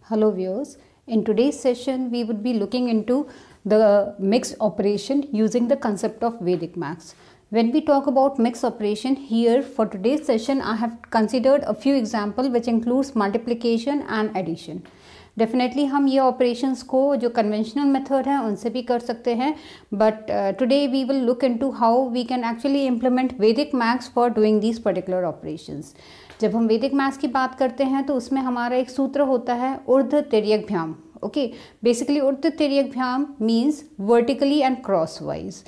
Hello viewers, in today's session we would be looking into the mixed operation using the concept of Vedic maths. When we talk about mixed operation here for today's session, I have considered a few examples which includes multiplication and addition. Definitely हम ये operations को जो conventional method है उनसे भी कर सकते हैं, but today we will look into how we can actually implement Vedic maths for doing these particular operations. जब हम वैदिक मैथ्स की बात करते हैं तो उसमें हमारा एक सूत्र होता है ऊर्ध्व तिर्यक भ्याम. ओके, बेसिकली ऊर्ध्व तिर्यक भ्याम means vertically and crosswise.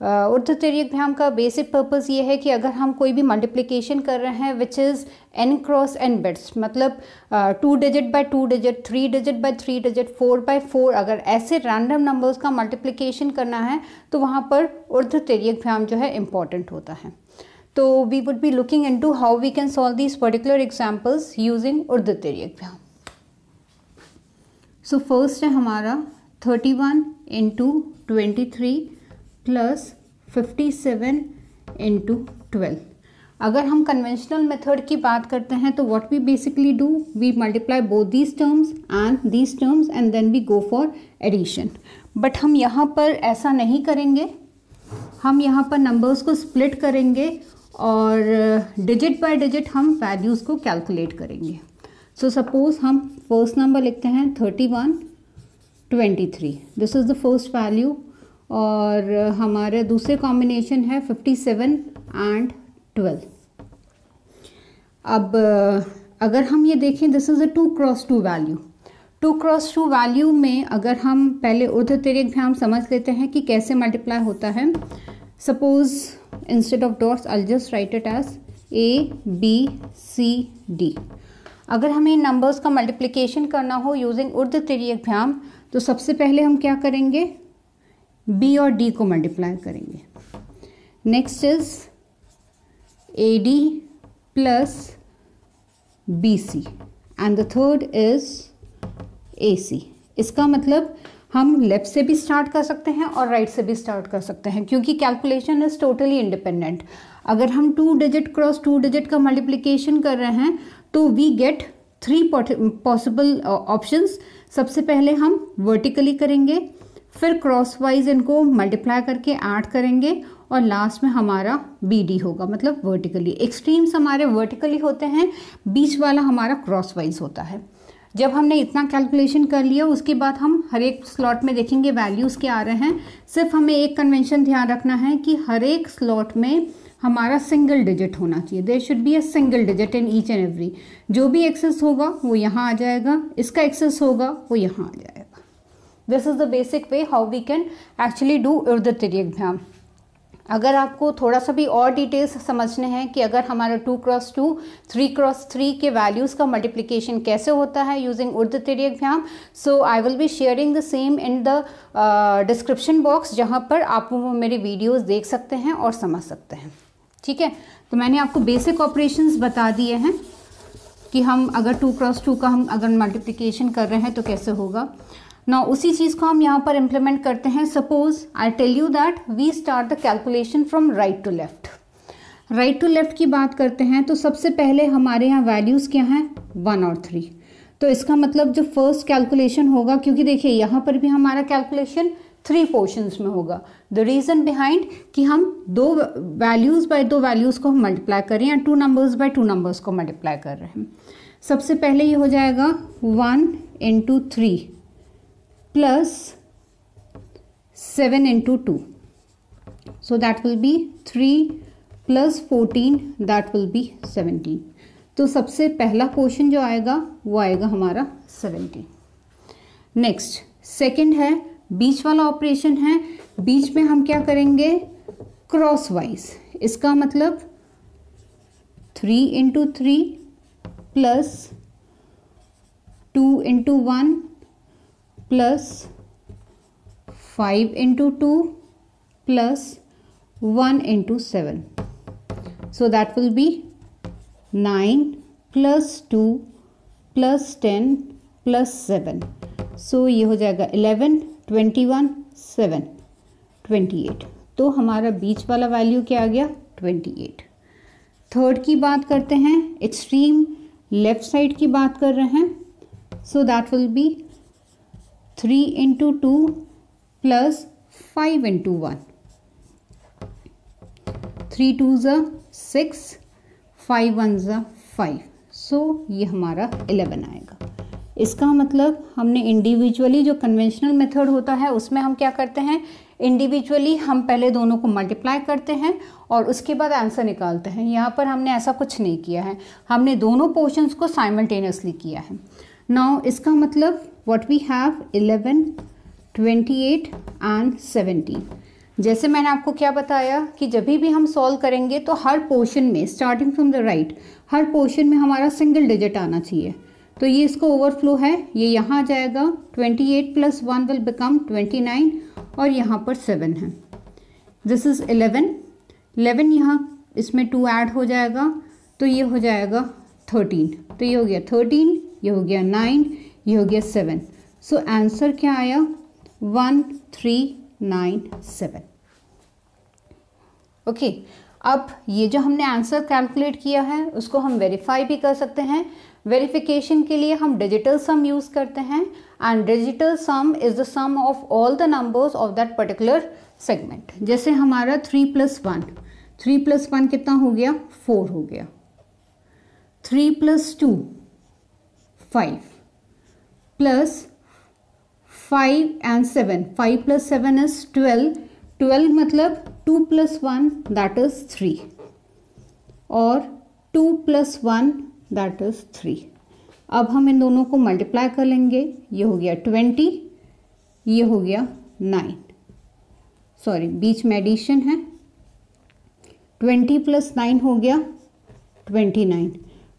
ऊर्ध्व तिर्यक भ्याम का बेसिक पर्पस ये है कि अगर हम कोई भी मल्टीप्लिकेशन कर रहे हैं which is n cross n bits, मतलब 2 digit by 2 digit, 3 digit by 3 digit, 4 by 4, अगर ऐसे रैंडम नंबर्स का मल्टीप्लिकेशन करना है तो वहाँ पर ऊर्ध्व तिर्यक भ्याम जो है इम्पॉर्टेंट होता है. तो we would be looking into how we can solve these particular examples using ऊर्ध्व तिर्यक भ्याम. सो फर्स्ट है हमारा 31 इंटू 23 प्लस 57 इंटू 12. अगर हम कन्वेंशनल मेथड की बात करते हैं तो what we basically do, we multiply both these terms and then we go for addition. But हम यहाँ पर ऐसा नहीं करेंगे, हम यहाँ पर नंबर्स को स्प्लिट करेंगे और डिजिट बाय डिजिट हम वैल्यूज़ को कैलकुलेट करेंगे. सो सपोज हम फर्स्ट नंबर लिखते हैं 31 23, this is the first value, और हमारे दूसरे कॉम्बिनेशन है 57 एंड 12. अब अगर हम ये देखें, this is a 2 cross 2 value. 2 cross 2 value में अगर हम पहले ऊर्ध्व तिर्यक भ्याम समझ लेते हैं कि कैसे मल्टीप्लाई होता है. Suppose instead of dots I just write it as ABCD. अगर हमें नंबर्स का मल्टीप्लिकेशन करना हो यूजिंग ऊर्ध्व तिर्यक भ्याम तो सबसे पहले हम क्या करेंगे, B और D को मल्टीप्लाई करेंगे. Next is AD plus BC and the third is AC. इसका मतलब हम लेफ्ट से भी स्टार्ट कर सकते हैं और राइट से भी स्टार्ट कर सकते हैं क्योंकि कैलकुलेशन इज टोटली इंडिपेंडेंट. अगर हम 2 डिजिट क्रॉस 2 डिजिट का मल्टीप्लिकेशन कर रहे हैं तो वी गेट 3 पॉसिबल ऑप्शंस. सबसे पहले हम वर्टिकली करेंगे, फिर क्रॉस वाइज इनको मल्टीप्लाई करके ऐड करेंगे और लास्ट में हमारा BD होगा, मतलब वर्टिकली. एक्सट्रीम्स हमारे वर्टिकली होते हैं, बीच वाला हमारा क्रॉस वाइज होता है. जब हमने इतना कैलकुलेशन कर लिया उसके बाद हम हर एक स्लॉट में देखेंगे वैल्यूज़ क्या आ रहे हैं. सिर्फ हमें एक कन्वेंशन ध्यान रखना है कि हर एक स्लॉट में हमारा सिंगल डिजिट होना चाहिए. There should be a single digit in each and every. जो भी एक्सेस होगा वो यहाँ आ जाएगा, इसका एक्सेस होगा वो यहाँ आ जाएगा. This is the basic way how we can actually do Urdhva तिर्यक भ्याम. अगर आपको थोड़ा सा भी और डिटेल्स समझने हैं कि अगर हमारा 2 क्रॉस 2 3 क्रॉस 3 के वैल्यूज़ का मल्टीप्लिकेशन कैसे होता है यूजिंग ऊर्ध्व तिर्यक भ्याम, so I will be sharing the same in the description box, जहाँ पर आप वो मेरे वीडियोज़ देख सकते हैं और समझ सकते हैं. ठीक है, तो मैंने आपको बेसिक ऑपरेशंस बता दिए हैं कि हम अगर 2 क्रॉस 2 का हम अगर मल्टीप्लिकेशन कर रहे हैं तो कैसे होगा. ना उसी चीज़ को हम यहाँ पर इम्प्लीमेंट करते हैं. Suppose I tell you that we start the calculation from right to left. Right to left की बात करते हैं तो सबसे पहले हमारे यहाँ वैल्यूज़ क्या हैं, 1 और 3. तो इसका मतलब जो फर्स्ट कैलकुलेशन होगा, क्योंकि देखिए यहाँ पर भी हमारा कैलकुलेशन 3 पोर्शंस में होगा. द रीज़न बिहाइंड कि हम 2 वैल्यूज़ बाय 2 वैल्यूज़ को हम मल्टीप्लाई कर रहे हैं या 2 नंबर्स बाय 2 नंबर्स को मल्टीप्लाई कर रहे हैं. सबसे पहले ये हो जाएगा 1 into 3 plus 7 into 2. So that will be 3 plus 14, that will be 17. तो सबसे पहला पोर्शन जो आएगा वो आएगा हमारा 17. नेक्स्ट सेकंड है बीच वाला ऑपरेशन है. बीच में हम क्या करेंगे, क्रॉस वाइज. इसका मतलब 3 into 3 plus 2 into 1 plus 5 into 2 plus 1 into 7. So that will be 9 plus 2 plus 10 plus 7. So ये हो जाएगा 11, 21, 7, 28. तो हमारा बीच वाला वैल्यू क्या आ गया, 28. थर्ड की बात करते हैं, एक्सट्रीम लेफ्ट साइड की बात कर रहे हैं. So that will be 3 into 2 plus 5 into 1. 3 2s are 6, 5 1s are 5. So ये हमारा 11 आएगा। इसका मतलब हमने इंडिविजुअली, जो कन्वेंशनल मेथड होता है उसमें हम क्या करते हैं, इंडिविजुअली हम पहले दोनों को मल्टीप्लाई करते हैं और उसके बाद आंसर निकालते हैं। यहाँ पर हमने ऐसा कुछ नहीं किया है, हमने दोनों पोर्शंस को साइमल्टेनियसली किया है। नाउ इसका मतलब व्हाट वी हैव 11, 28 एंड 17। जैसे मैंने आपको क्या बताया कि जब भी हम सॉल्व करेंगे तो हर पोर्शन में, starting from the right, her portion में हमारा सिंगल डिजिट आना चाहिए। तो ये इसका ओवरफ्लो है, ये यहाँ आ जाएगा। 28 प्लस 1 विल बिकम 29 और यहाँ पर 7 है। दिस इज 11, 11 यहाँ इसमें 2 ऐड हो जाएगा तो ये हो जाएगा 13। तो ये हो गया 13, ये हो गया 9, ये हो गया 7। सो आंसर क्या आया 1397। ओके, अब ये जो हमने आंसर कैलकुलेट किया है उसको हम वेरीफाई भी कर सकते हैं। वेरिफिकेशन के लिए हम डिजिटल सम यूज़ करते हैं and digital sum is the sum of all the numbers of that particular segment. जैसे हमारा 3 + 1, 3 + 1 कितना हो गया 4 हो गया। 3 + 2 5 प्लस 5 and 7, 5 + 7 is 12, 12 मतलब 2 + 1 that is 3 और 2 + 1 दैट इज 3। अब हम इन दोनों को मल्टीप्लाई कर लेंगे, ये हो गया 20, ये हो गया 9, सॉरी बीच में एडिशन है। 20 + 9 हो गया 29।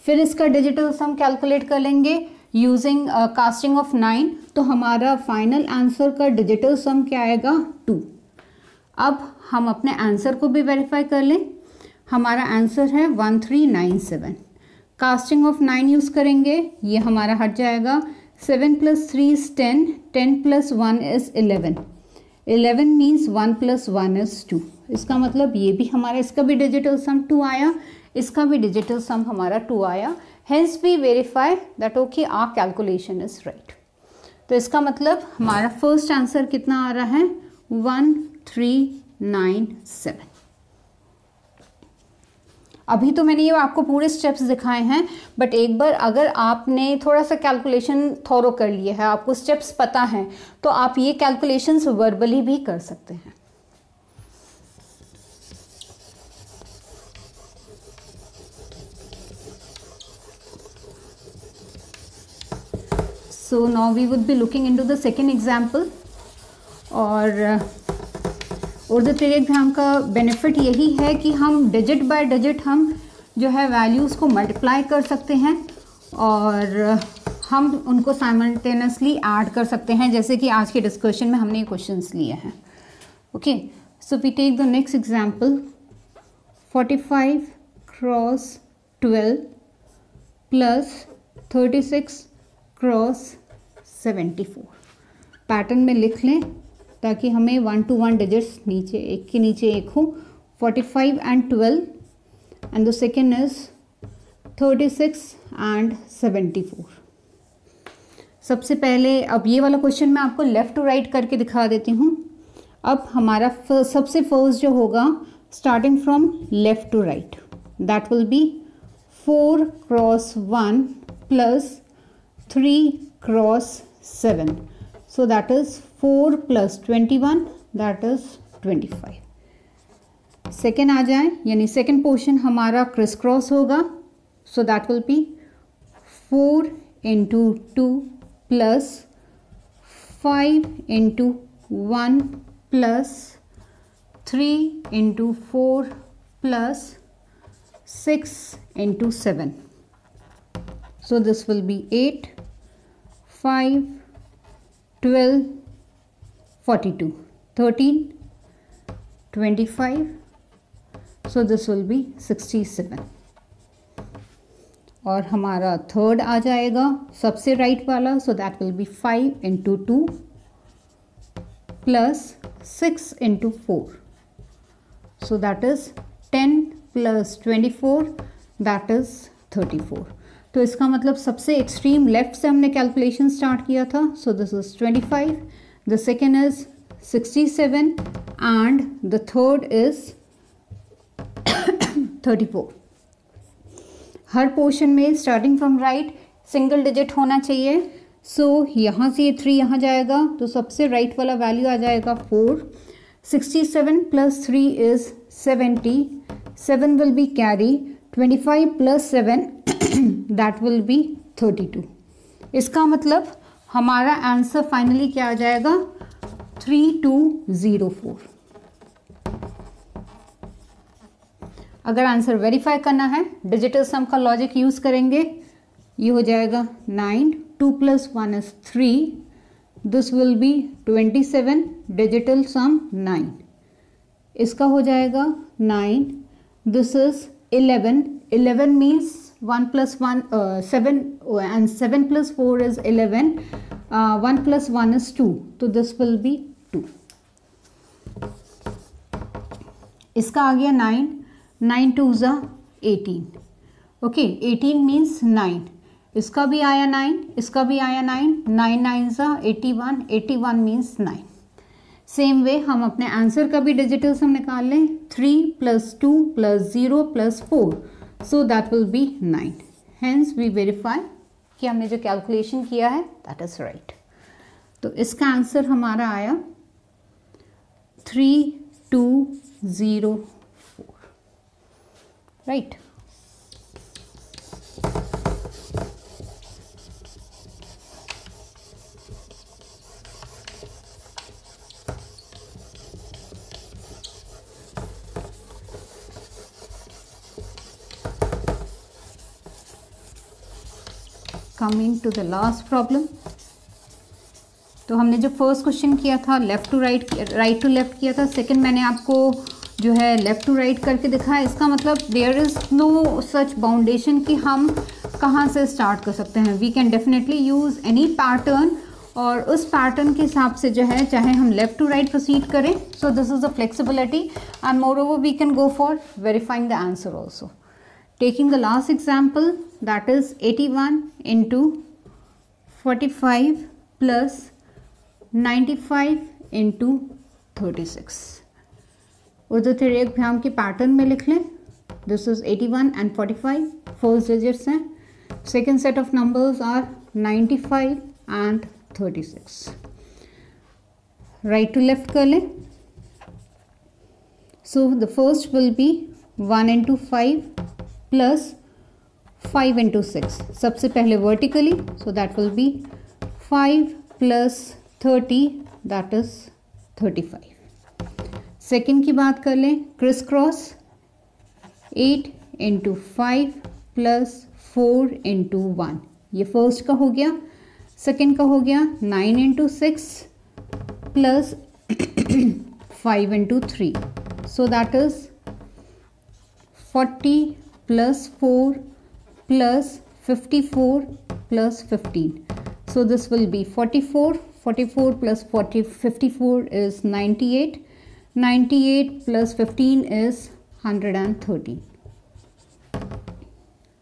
फिर इसका डिजिटल सम कैलकुलेट कर लेंगे यूजिंग कास्टिंग ऑफ 9, तो हमारा फाइनल आंसर का डिजिटल सम क्या आएगा 2। अब हम अपने आंसर को भी वेरीफाई कर लें। हमारा आंसर है 1397। कास्टिंग ऑफ 9 यूज़ करेंगे, ये हमारा हट जाएगा। 7 + 3 is 10, 10 + 1 is 11, 11 मीन्स 1 + 1 is 2। इसका मतलब ये भी हमारा, इसका भी डिजिटल सम 2 आया, इसका भी डिजिटल सम हमारा 2 आया। Hence we verify that okay our calculation is right. तो इसका मतलब हमारा फर्स्ट आंसर कितना आ रहा है 1397। अभी तो मैंने ये आपको पूरे स्टेप्स दिखाए हैं, बट एक बार अगर आपने थोड़ा सा कैलकुलेशन थोरो कर लिया है, आपको स्टेप्स पता हैं, तो आप ये कैलकुलेशंस वर्बली भी कर सकते हैं। So now we would be looking into the second example. और उर्दू ट्रिक एग्जाम का बेनिफिट यही है कि हम डिजिट बाय डिजिट हम जो है वैल्यूज़ को मल्टीप्लाई कर सकते हैं और हम उनको साइमल्टेनियसली ऐड कर सकते हैं, जैसे कि आज के डिस्कशन में हमने ये क्वेश्चंस लिए हैं। Okay, so we take the next example 45 × 12 plus 36 × 74। Pattern में लिख लें ताकि हमें 1 to 1 डिजिट्स नीचे एक के नीचे एक हो। 45 and 12 and the second is 36 and 74। सबसे पहले अब ये वाला क्वेश्चन मैं आपको लेफ़्ट टू राइट करके दिखा देती हूँ। अब हमारा सबसे फर्स्ट जो होगा starting from left to right, that will be 4 × 1 plus 3 × 7, so that is 4 + 21, that is 25। Second आ जाए, यानी सेकेंड पोर्शन हमारा क्रिस क्रॉस होगा, सो that will be 4 × 2 plus 5 × 1 plus 3 × 4 plus 6 × 7, so this will be 8, 5, 12, 42, 13, 25, so this will be 67। और हमारा third आ जाएगा सबसे right वाला, so that will be 5 × 2 plus 6 × 4, so that is 10 + 24, that is 34। तो इसका मतलब सबसे एक्सट्रीम लेफ्ट से हमने कैलकुलेशन स्टार्ट किया था. So this is 25, the second is 67 and the third is 34. हर पोर्शन में starting from right single digit होना चाहिए. सो यहाँ से ये 3 यहाँ जाएगा तो सबसे राइट वाला वैल्यू आ जाएगा 4. 67 plus 3 is 70. 7 will be carry. 25 plus 7 that will B 32. इसका मतलब हमारा आंसर फाइनली क्या आ जाएगा 3204. अगर आंसर वेरीफाई करना है डिजिटल सम का लॉजिक यूज करेंगे. ये हो जाएगा 9. 2 plus 1 is 3. This will be 27. Digital sum 9. इसका हो जाएगा 9. This is 11. 11 means 1 plus 1 7 and 7 plus 4 is 11. 1 plus 1 is 2. So this will be 2. इसका आ गया 9. 9 2s are 18. Okay, 18 means 9. इसका भी आया 9. इसका भी आया 9. 9 9s are 81. 81 means 9. Same way हम अपने आंसर का भी डिजिटल सम निकाल लें. 3 plus 2 plus 0 plus 4. So that will be 9. Hence we verify कि हमने जो कैलकुलेशन किया है that is right. तो इसका आंसर हमारा आया 3204. Right. Coming to the last problem. तो हमने जो फर्स्ट क्वेश्चन किया था left to right, right to left किया था. सेकंड मैंने आपको जो है लेफ्ट टू राइट करके दिखाया. इसका मतलब there is no such boundation कि हम कहाँ से स्टार्ट कर सकते हैं. We can definitely use any pattern और उस पैटर्न के हिसाब से जो है चाहे हम लेफ्ट टू राइट प्रोसीड करें. So this is a flexibility and moreover we can go for verifying the answer also. Taking the last example, that is 81 into 45 plus 95 into 36. उर्दू थ्योरी एग्जाम के pattern में लिख लें. This is 81 and 45 first digits हैं. Second set of numbers are 95 and 36. Right to left कर लें. So the first will be 1 into 5 plus 5 into 6. सबसे पहले vertically. So that will be 5 plus 30 that is 35. Second की बात कर लें क्रिस क्रॉस. 8 into 5 plus 4 into 1. ये फर्स्ट का हो गया. सेकेंड का हो गया 9 into 6 plus 5 into 3. So that is 40 plus 4 plus 54 plus 15. So this will be 44. 44 plus 54 is 98. 98 plus 15 is 113.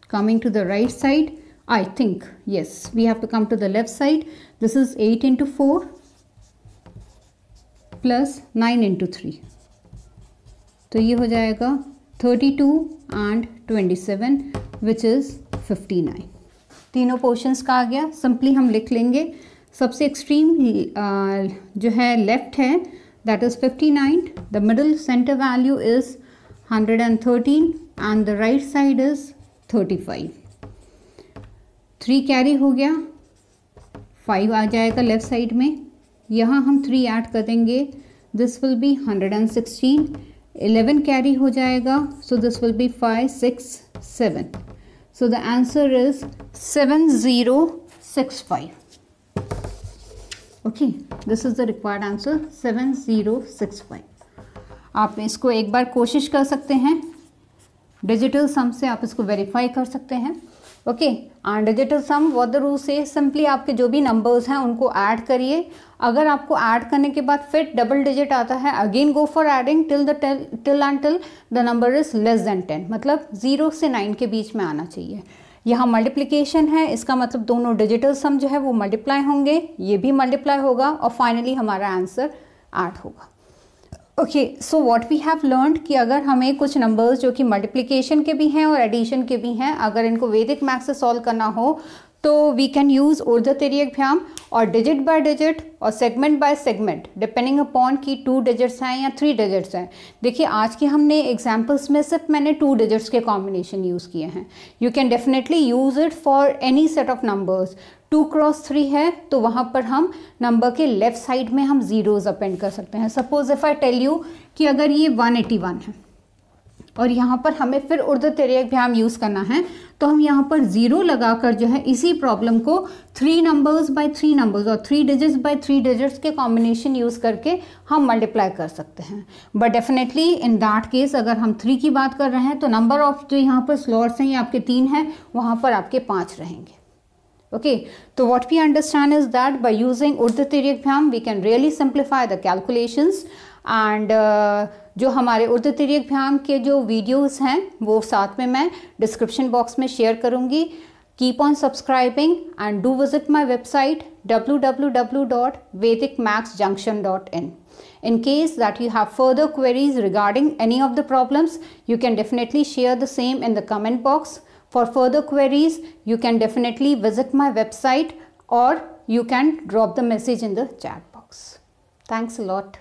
Coming to the right side, I think, yes, we have to come to the left side. This is 8 into 4 plus 9 into 3. तो ये हो जाएगा 32 and 27 which is 59. तीनों portions का आ गया. Simply हम लिख लेंगे. सबसे एक्सट्रीम जो है लेफ्ट है that is 59. The middle centre value is 113 and the right side is 35. 3 carry हो गया. 5 आ जाएगा लेफ्ट साइड में. यहाँ हम 3 ऐड कर देंगे. This will B 116. 11 कैरी हो जाएगा. So this will be 5 6 7. So the answer is 7065. Okay, this is the required answer 7065. आप इसको एक बार कोशिश कर सकते हैं. डिजिटल सम से आप इसको वेरीफाई कर सकते हैं. Okay, and digital sum what the rule से सिंपली आपके जो भी नंबर्स हैं उनको ऐड करिए. अगर आपको ऐड करने के बाद फिर डबल डिजिट आता है again go for adding till the number is less than 10. मतलब 0 से 9 के बीच में आना चाहिए. यहाँ मल्टीप्लिकेशन है, इसका मतलब दोनों डिजिटल सम जो है वो मल्टीप्लाई होंगे, ये भी मल्टीप्लाई होगा और फाइनली हमारा आंसर 8 होगा। Okay, so what we have learned कि अगर हमें कुछ नंबर्स जो कि मल्टीप्लिकेशन के भी हैं और एडिशन के भी हैं, अगर इनको वैदिक मैथ से सॉल्व करना हो तो वी कैन यूज़ ऊर्ध्व तिर्यक भ्याम और डिजिट बाय डिजिट और segment by segment depending upon कि 2 डिजिट्स हैं या 3 डिजिट्स हैं। देखिए आज के हमने एग्जाम्पल्स में सिर्फ मैंने 2 डिजिट्स के कॉम्बिनेशन यूज़ किए हैं। You can definitely use it for any set of numbers. 2 cross 3 है तो वहाँ पर हम नंबर के लेफ्ट साइड में हम जीरोज अपेंड कर सकते हैं। Suppose if I tell you कि अगर ये 181 है और यहाँ पर हमें फिर ऊर्ध्व तिर्यक भ्याम यूज़ करना है तो हम यहाँ पर 0 लगाकर जो है इसी प्रॉब्लम को 3 नंबर्स बाय 3 नंबर्स और 3 डिजिट्स बाय 3 डिजिट्स के कॉम्बिनेशन यूज़ करके हम मल्टीप्लाई कर सकते हैं। But definitely in that case अगर हम 3 की बात कर रहे हैं तो नंबर ऑफ जो यहाँ पर स्लॉट्स हैं ये आपके 3 हैं, वहाँ पर आपके 5 रहेंगे। Okay, so what we understand is that by using ऊर्ध्व तिर्यक भ्याम we can really simplify the calculations and जो हमारे ऊर्ध्व तिर्यक भ्याम के जो वीडियोस हैं वो साथ में मैं डिस्क्रिप्शन बॉक्स में शेयर करूँगी। Keep on subscribing and do visit my website www.vedicmathsjunction.in. In case that you have further queries regarding any of the problems, you can definitely share the same in the comment box. For further queries, you can definitely visit my website or you can drop the message in the chat box. Thanks a lot.